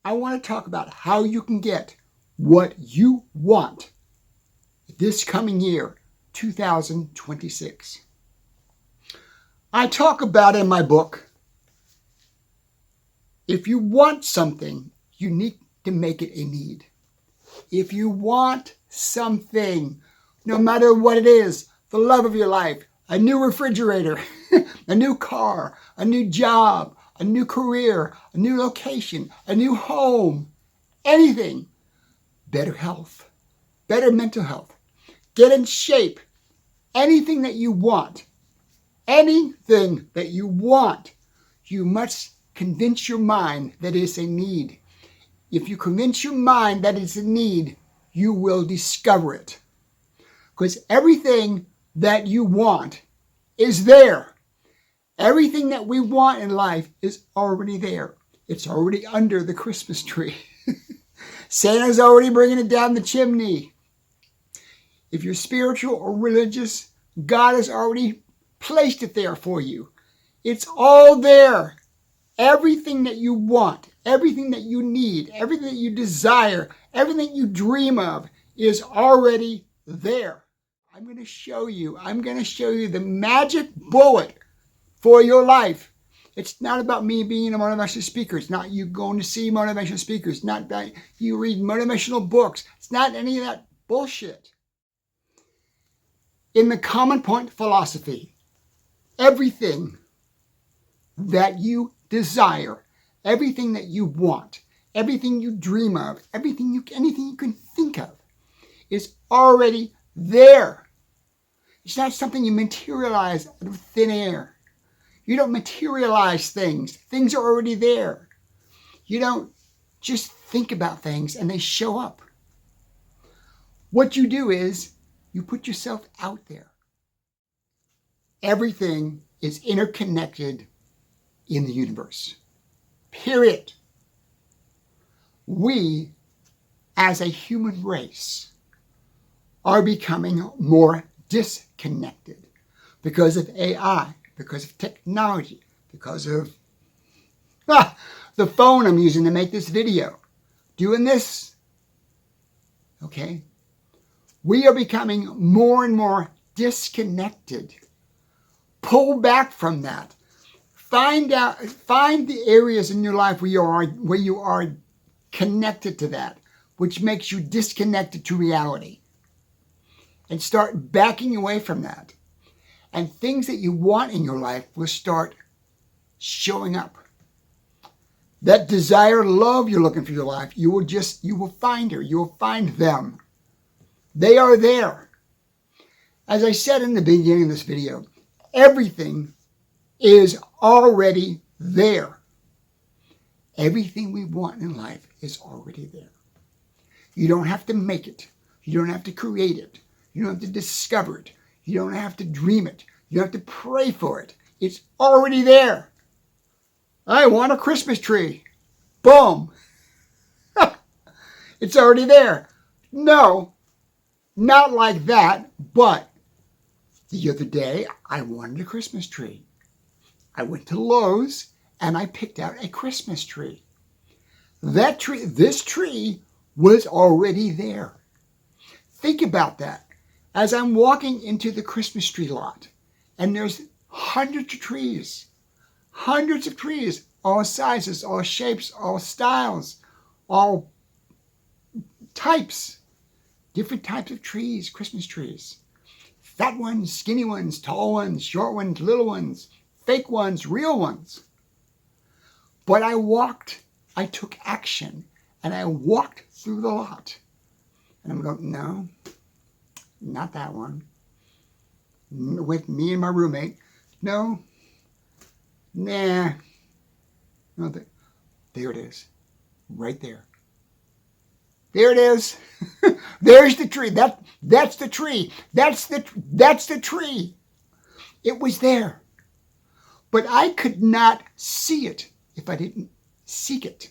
I want to talk about how you can get what you want this coming year, 2026. I talk about in my book, if you want something, you need to make it a need. If you want something, no matter what it is, the love of your life, a new refrigerator, a new car, a new job, a new career, a new location, a new home, anything, better health, better mental health, get in shape, anything that you want, you must convince your mind that it's a need. If you convince your mind that it's a need, you will discover it. Because everything that you want is there. Everything that we want in life is already there. It's already under the Christmas tree. Santa's already bringing it down the chimney. If you're spiritual or religious, God has already placed it there for you. It's all there. Everything that you want, everything that you need, everything that you desire, everything you dream of is already there. I'm going to show you the magic bullet for your life. It's not about me being a motivational speaker. It's not you going to see motivational speakers. It's not that you read motivational books. It's not any of that bullshit. In the common point philosophy, everything that you desire, everything that you want, everything you dream of, anything you can think of is already there. It's not something you materialize out of thin air. You don't materialize things. Things are already there. You don't just think about things and they show up. What you do is you put yourself out there. Everything is interconnected in the universe. Period. We, as a human race, are becoming more disconnected because of AI, because of technology, because of the phone I'm using to make this video, doing this. Okay? We are becoming more and more disconnected. Pull back from that. Find the areas in your life where you are connected to that, which makes you disconnected to reality. And start backing away from that. And things that you want in your life will start showing up. That desire, love you're looking for your life, you will find her. You will find them. They are there. As I said in the beginning of this video, everything is already there. Everything we want in life is already there. You don't have to make it. You don't have to create it. You don't have to discover it. You don't have to dream it. You don't have to pray for it. It's already there. I want a Christmas tree. Boom. It's already there. No, not like that, but the other day I wanted a Christmas tree. I went to Lowe's and I picked out a Christmas tree. This tree was already there. Think about that. As I'm walking into the Christmas tree lot, and there's hundreds of trees, all sizes, all shapes, all styles, all types, different types of trees, Christmas trees. Fat ones, skinny ones, tall ones, short ones, little ones, fake ones, real ones. But I took action, and I walked through the lot. And I'm going, no, not that one. With me and my roommate, no, nah. No, there it is, right there. There it is. There's the tree. That's the tree. That's the tree. It was there. But I could not see it if I didn't seek it.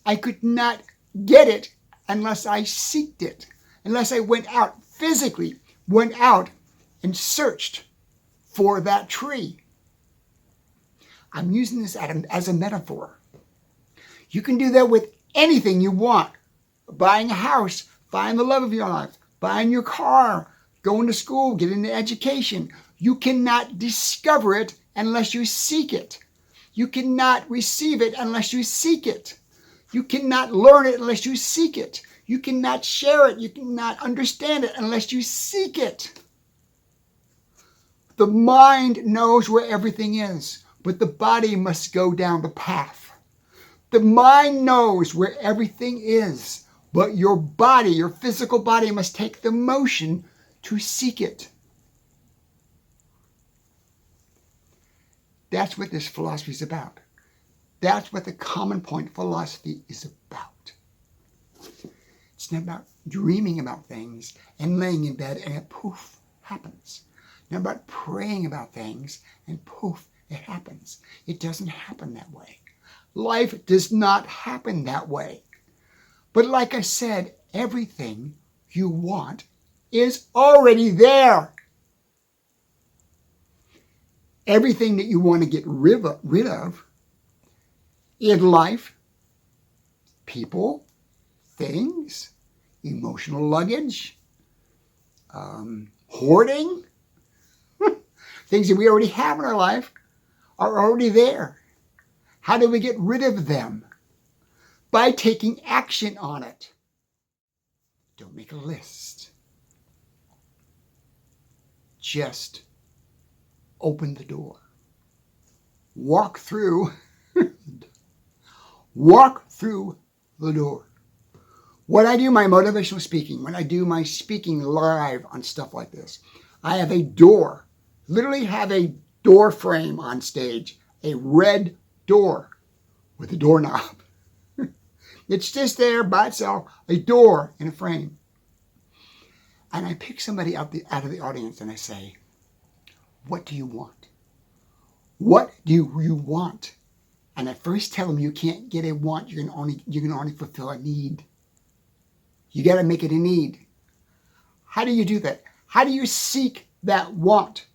I could not get it unless I seeked it. Unless I physically went out and searched for that tree. I'm using this as a metaphor. You can do that with anything you want. Buying a house, finding the love of your life, buying your car, going to school, getting an education. You cannot discover it unless you seek it. You cannot receive it unless you seek it. You cannot learn it unless you seek it. You cannot share it. You cannot understand it unless you seek it. The mind knows where everything is, but the body must go down the path. The mind knows where everything is, but your body, your physical body, must take the motion to seek it. That's what this philosophy is about. That's what the common point philosophy is about. It's not about dreaming about things and laying in bed and it poof happens. Not about praying about things and poof it happens. It doesn't happen that way. Life does not happen that way. But like I said, everything you want is already there. Everything that you want to get rid of in life, people, things, emotional luggage, hoarding, things that we already have in our life are already there. How do we get rid of them? By taking action on it. Don't make a list. Just open the door. Walk through the door. When I do my motivational speaking, when I do my speaking live on stuff like this, I have a door, literally have a door frame on stage, a red door with a doorknob. It's just there by itself, a door in a frame. And I pick somebody out of the audience and I say, what do you want? What do you want? And I first tell them you can't get a want, you can only fulfill a need. You got to make it a need. How do you do that? How do you seek that want?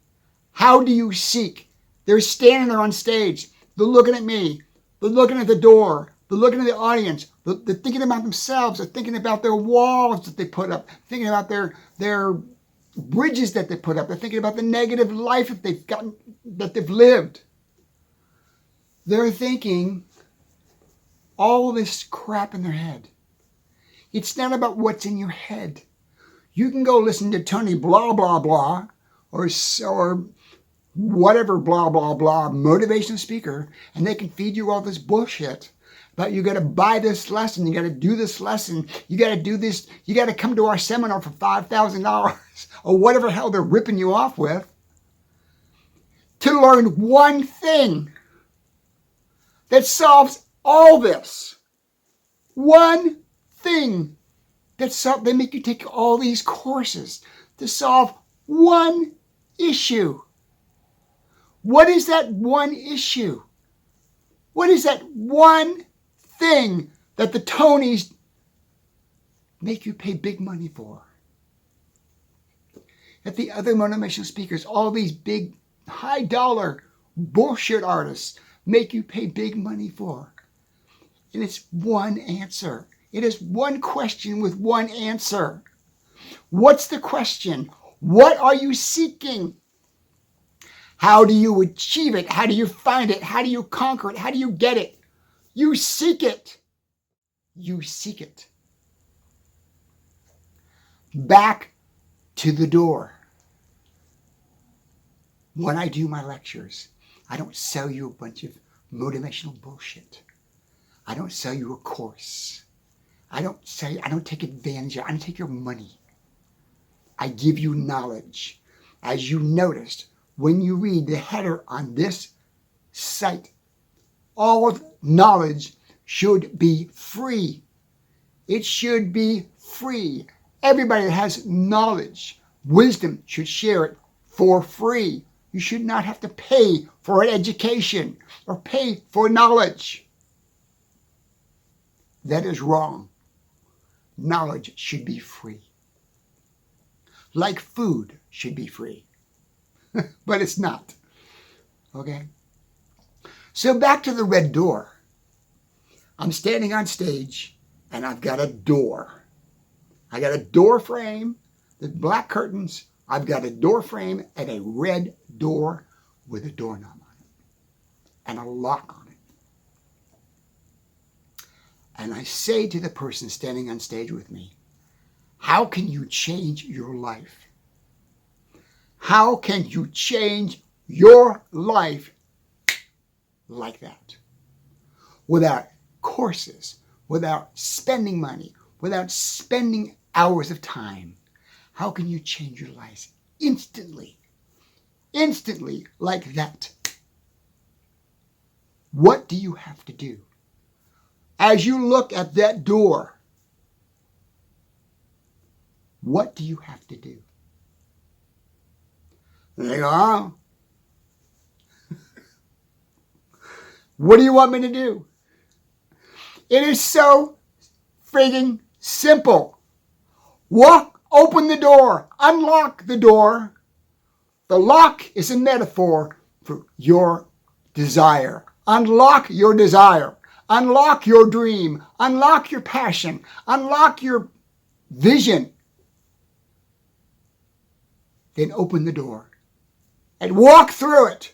How do you seek? They're standing there on stage. They're looking at me. They're looking at the door. They're looking at the audience. They're thinking about themselves. They're thinking about their walls that they put up. Thinking about their bridges that they put up. They're thinking about the negative life that they've gotten, that they've lived. They're thinking all this crap in their head. It's not about what's in your head. You can go listen to Tony blah, blah, blah, or whatever blah, blah, blah, motivational speaker, and they can feed you all this bullshit about you got to buy this lesson, you got to do this lesson, you got to do this, you got to come to our seminar for $5,000, or whatever hell they're ripping you off with, to learn one thing that solves all this. One thing they make you take all these courses to solve one issue. What is that one issue? What is that one thing that the Tonys make you pay big money for? That the other motivational speakers, all these big high dollar bullshit artists make you pay big money for. And it's one answer. It is one question with one answer. What's the question? What are you seeking? How do you achieve it? How do you find it? How do you conquer it? How do you get it? You seek it. You seek it. Back to the door. When I do my lectures, I don't sell you a bunch of motivational bullshit. I don't sell you a course. I don't take advantage of it. I don't take your money. I give you knowledge. As you noticed, when you read the header on this site, all knowledge should be free. It should be free. Everybody that has knowledge, wisdom, should share it for free. You should not have to pay for an education or pay for knowledge. That is wrong. Knowledge should be free. Like food should be free. But it's not. Okay? So back to the red door. I'm standing on stage and I've got a door. I got a door frame, the black curtains. I've got a door frame and a red door with a doorknob on it and a lock on it. And I say to the person standing on stage with me, how can you change your life? How can you change your life like that? Without courses, without spending money, without spending hours of time. How can you change your life instantly? Instantly like that. What do you have to do? As you look at that door, what do you have to do? And they go, oh. What do you want me to do? It is so friggin' simple. Open the door, unlock the door. The lock is a metaphor for your desire. Unlock your desire. Unlock your dream. Unlock your passion. Unlock your vision. Then open the door and walk through it.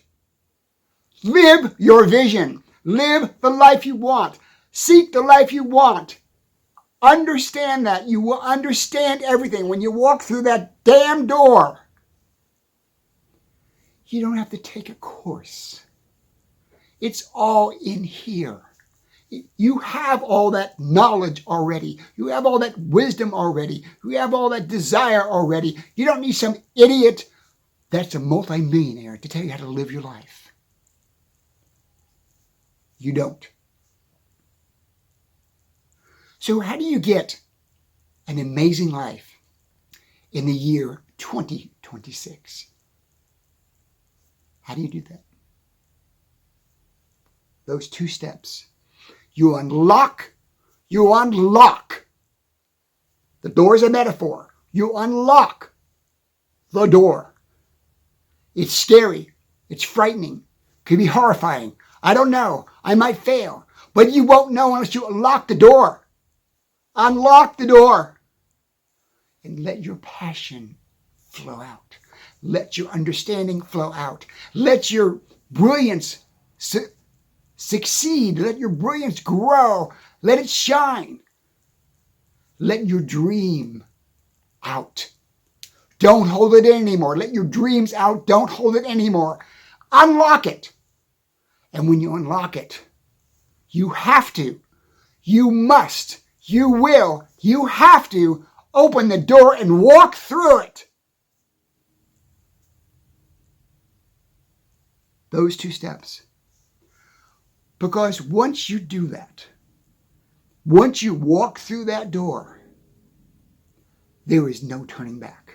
Live your vision. Live the life you want. Seek the life you want. Understand that. You will understand everything when you walk through that damn door. You don't have to take a course. It's all in here. You have all that knowledge already. You have all that wisdom already. You have all that desire already. You don't need some idiot that's a multimillionaire to tell you how to live your life. You don't. So how do you get an amazing life in the year 2026? How do you do that? Those 2 steps. You unlock. The door is a metaphor. You unlock the door. It's scary. It's frightening. Could be horrifying. I don't know. I might fail. But you won't know unless you unlock the door. Unlock the door. And let your passion flow out. Let your understanding flow out. Let your brilliance succeed. Let your brilliance grow. Let it shine. Let your dream out. Don't hold it in anymore. Let your dreams out. Don't hold it anymore. Unlock it. And when you unlock it, you have to, you must, you will, you have to open the door and walk through it. Those 2 steps. Because once you do that, once you walk through that door, there is no turning back.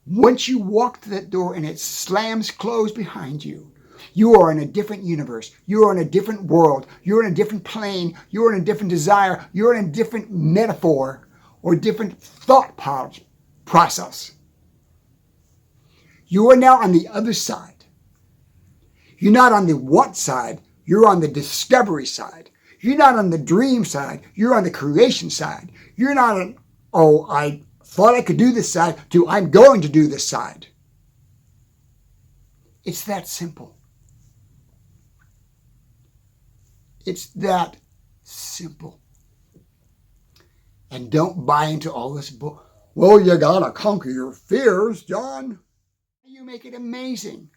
Once you walk through that door and it slams closed behind you, you are in a different universe. You are in a different world. You're in a different plane. You're in a different desire. You're in a different metaphor or different thought process. You are now on the other side. You're not on the want side. You're on the discovery side. You're not on the dream side. You're on the creation side. You're not on, oh, I thought I could do this side, to I'm going to do this side. It's that simple. It's that simple. And don't buy into all this well, you gotta conquer your fears, John. You make it amazing.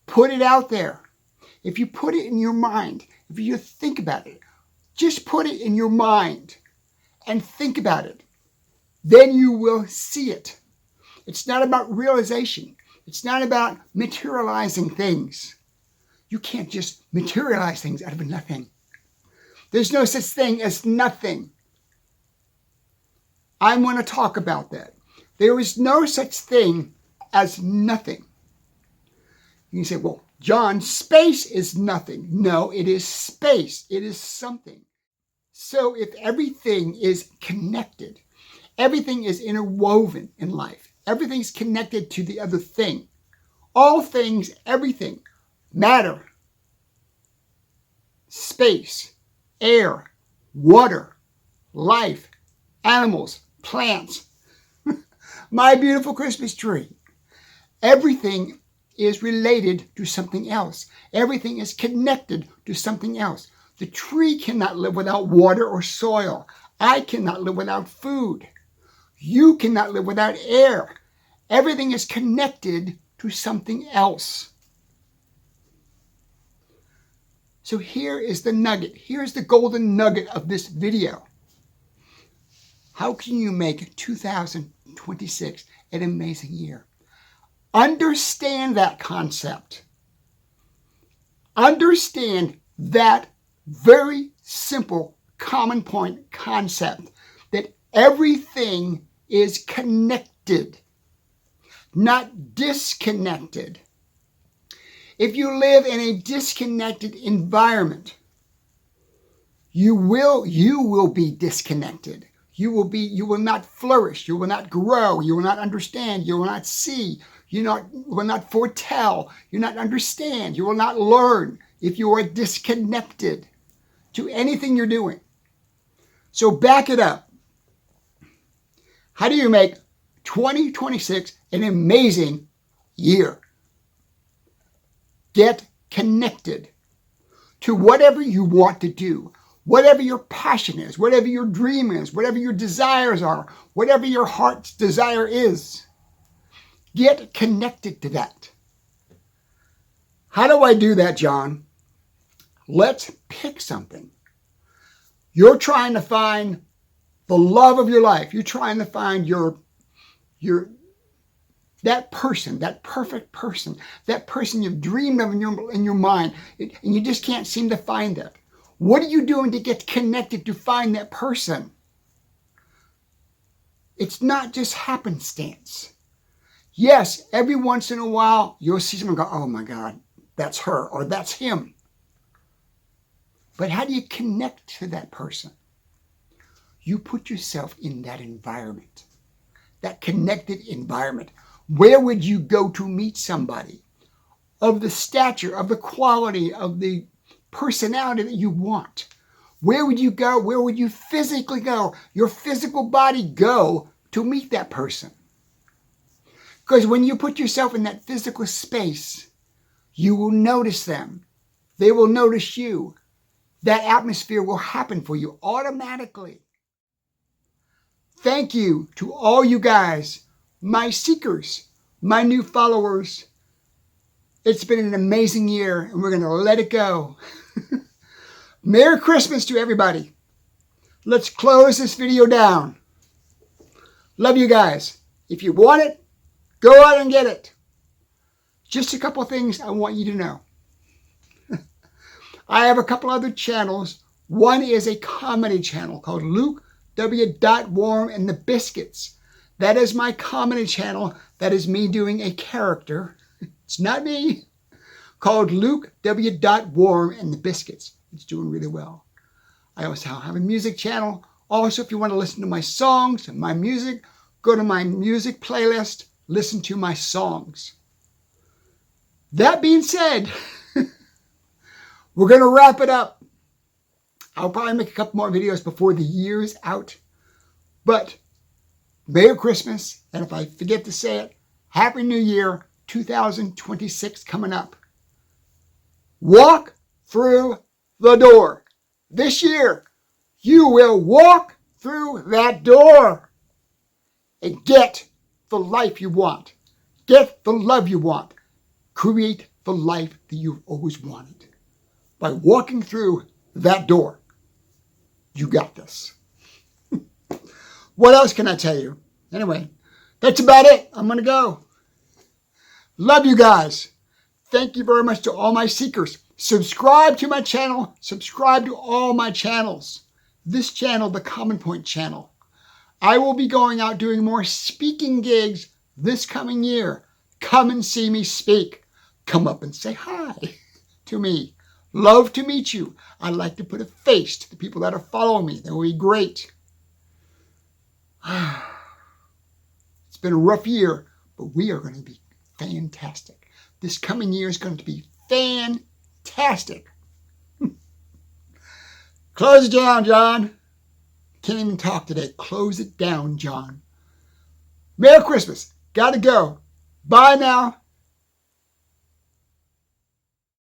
Put it out there. If you put it in your mind, if you think about it, just put it in your mind and think about it. Then you will see it. It's not about realization. It's not about materializing things. You can't just materialize things out of nothing. There's no such thing as nothing. I want to talk about that. There is no such thing as nothing. You can say, well, John, space is nothing. No, it is space. It is something. So if everything is connected, everything is interwoven in life, everything's connected to the other thing. All things, everything, matter, space, air, water, life, animals, plants, my beautiful Christmas tree. Everything is related to something else. Everything is connected to something else. The tree cannot live without water or soil. I cannot live without food. You cannot live without air. Everything is connected to something else. So here is the nugget. Here's the golden nugget of this video. How can you make 2026 an amazing year? Understand that concept. Understand that very simple, common point concept that everything is connected, not disconnected. If you live in a disconnected environment, you will be disconnected. You will not flourish. You will not grow. You will not understand. You will not see. You will not foretell. You will not understand. You will not learn if you are disconnected to anything you're doing. So back it up. How do you make 2026 an amazing year? Get connected to whatever you want to do, whatever your passion is, whatever your dream is, whatever your desires are, whatever your heart's desire is. Get connected to that. How do I do that, John? Let's pick something. You're trying to find the love of your life. You're trying to find that person, that perfect person, that person you've dreamed of in your mind, and you just can't seem to find it. What are you doing to get connected to find that person? It's not just happenstance. Yes, every once in a while, you'll see someone go, oh my God, that's her or that's him. But how do you connect to that person? You put yourself in that environment, that connected environment. Where would you go to meet somebody of the stature, of the quality, of the personality that you want? Where would you go? Where would you physically go? Your physical body go to meet that person. Because when you put yourself in that physical space, you will notice them. They will notice you. That atmosphere will happen for you automatically. Thank you to all you guys, my seekers, my new followers. It's been an amazing year, and we're going to let it go. Merry Christmas to everybody. Let's close this video down. Love you guys. If you want it, go out and get it. Just a couple things I want you to know. I have a couple other channels. One is a comedy channel called Luke W. Warm and the Biscuits. That is my comedy channel. That is me doing a character. It's not me. Called Luke W. Warm and the Biscuits. It's doing really well. I also have a music channel. Also, if you want to listen to my songs and my music, go to my music playlist, listen to my songs. That being said, we're going to wrap it up. I'll probably make a couple more videos before the year's out. But Merry Christmas, and if I forget to say it, Happy New Year 2026 coming up. Walk through the door. This year, you will walk through that door and get the life you want. Get the love you want. Create the life that you've always wanted. By walking through that door. You got this. What else can I tell you? Anyway, that's about it. I'm going to go. Love you guys. Thank you very much to all my seekers. Subscribe to my channel. Subscribe to all my channels. This channel, the Common Point channel. I will be going out doing more speaking gigs this coming year. Come and see me speak. Come up and say hi to me. Love to meet you. I'd like to put a face to the people that are following me. That would be great. It's been a rough year, but we are going to be fantastic. This coming year is going to be fantastic. Close it down, John. Can't even talk today. Close it down, John. Merry Christmas. Gotta go. Bye now.